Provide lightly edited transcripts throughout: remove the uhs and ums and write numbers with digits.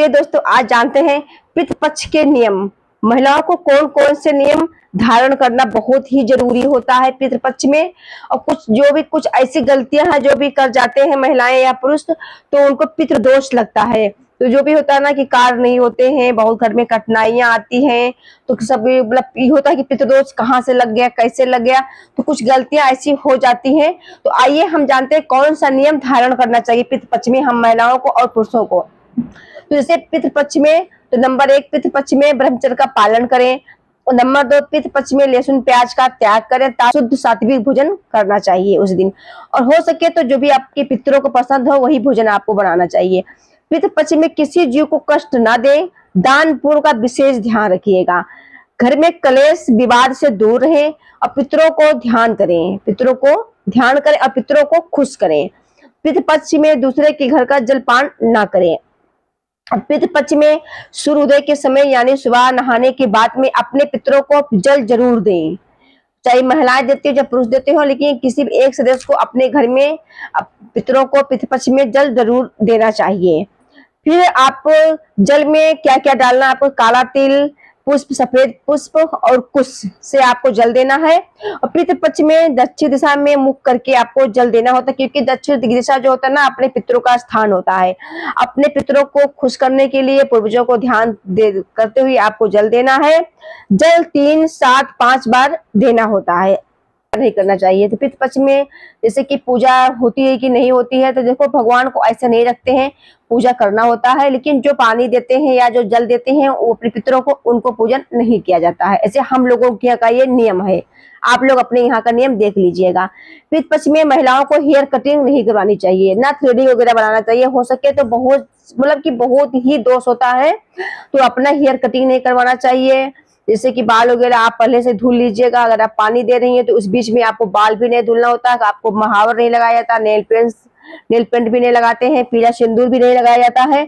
चलिए दोस्तों, आज जानते हैं पितृपक्ष के नियम। महिलाओं को कौन कौन से नियम धारण करना बहुत ही जरूरी होता है पितृपक्ष में। और कुछ ऐसी गलतियां हैं जो भी कर जाते हैं महिलाएं या पुरुष, तो उनको पितृदोष लगता है। तो जो भी होता है ना कि कार्य नहीं होते हैं, बहुत घर में कठिनाइयां आती हैं, तो सब मतलब ये होता है कि पितृदोष कहाँ से लग गया, कैसे लग गया, तो कुछ गलतियां ऐसी हो जाती हैं। तो आइए हम जानते हैं कौन सा नियम धारण करना चाहिए पितृपक्ष में हम महिलाओं को और पुरुषों को। तो जैसे पितृपक्ष में, तो नंबर 1, पितृपक्ष में ब्रह्मचर्य का पालन करें। और नंबर 2, पितृपक्ष में लहसुन प्याज का त्याग करें, शुद्ध सात्विक भोजन करना चाहिए उस दिन। और हो सके तो जो भी आपके पितरों को पसंद हो वही भोजन आपको बनाना चाहिए। पितृपक्ष में किसी जीव को कष्ट ना दें, दान पुण्य का विशेष ध्यान रखिएगा। घर में कलेश विवाद से दूर रहें और पितरों को ध्यान करें, और पितरों को खुश करें। पितृपक्ष में दूसरे के घर का जलपान ना करें। पितृपक्ष में सूर्योदय के समय यानी सुबह नहाने के बाद में अपने पितरों को जल जरूर दें। चाहे महिलाएं देती हो चाहे पुरुष देते हो, लेकिन किसी भी एक सदस्य को अपने घर में पितरों को पितृपक्ष में जल जरूर देना चाहिए। फिर आप जल में क्या क्या डालना, आपको काला तिल, पुष्प, सफेद पुष्प और कुश से आपको जल देना है। और पितृपक्ष में दक्षिण दिशा में मुख करके आपको जल देना होता है, क्योंकि दक्षिण दिशा जो होता है ना अपने पितरों का स्थान होता है। अपने पितरों को खुश करने के लिए, पूर्वजों को ध्यान करते हुए आपको जल देना है। जल 3, 7, 5 बार देना होता है, नहीं करना चाहिए। तो पितृपक्ष में जैसे कि पूजा होती है कि नहीं होती है, तो देखो भगवान को ऐसे नहीं रखते हैं, पूजा करना होता है, लेकिन जो पानी देते हैं या जो जल देते हैं वो अपने पितरों को, उनको पूजन नहीं किया जाता है। ऐसे हम लोगों के यहाँ का ये नियम है, आप लोग अपने यहाँ का नियम देख लीजिएगा। पितृपक्ष में महिलाओं को हेयर कटिंग नहीं करवानी चाहिए, ना थ्रेडिंग वगैरह बनाना चाहिए। हो सके तो बहुत ही दोष होता है, तो अपना हेयर कटिंग नहीं करवाना चाहिए। जैसे कि बाल वगैरह आप पहले से धुल लीजिएगा। अगर आप पानी दे रही हैं तो उस बीच में आपको बाल भी नहीं धुलना होता है, आपको महावर नहीं लगाया जाता, नेल पेंट भी नहीं लगाते हैं, पीला सिंदूर भी नहीं लगाया जाता है।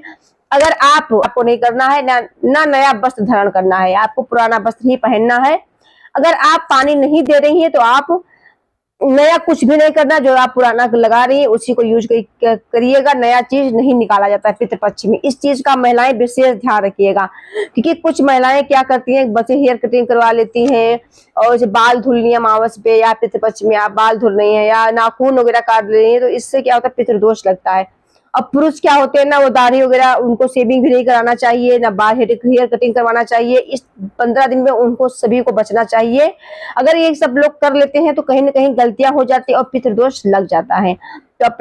अगर आपको नहीं करना है ना नया वस्त्र धारण करना है, आपको पुराना वस्त्र ही पहनना है। अगर आप पानी नहीं दे रही है तो आप नया कुछ भी नहीं करना, जो आप पुराना लगा रही है उसी को यूज करिएगा। नया चीज नहीं निकाला जाता है पितृपक्ष में, इस चीज का महिलाएं विशेष ध्यान रखिएगा। क्योंकि कुछ महिलाएं क्या करती हैं, बस हेयर कटिंग करवा लेती हैं, और जैसे बाल धुल रही है अमावस पे या पितृपक्ष में आप बाल धुल रही हैं या नाखून वगैरह काट रही है, तो इससे क्या होता है, पितृदोष लगता है। अब पुरुष क्या होते हैं ना, वो दाढ़ी वगैरह उनको शेविंग भी नहीं कराना चाहिए, ना बाल हेयर कटिंग करवाना चाहिए। इस 15 दिन में उनको सभी को बचना चाहिए। अगर ये सब लोग कर लेते हैं तो कहीं ना कहीं गलतियां हो जाती है और पितृदोष लग जाता है। तो अपने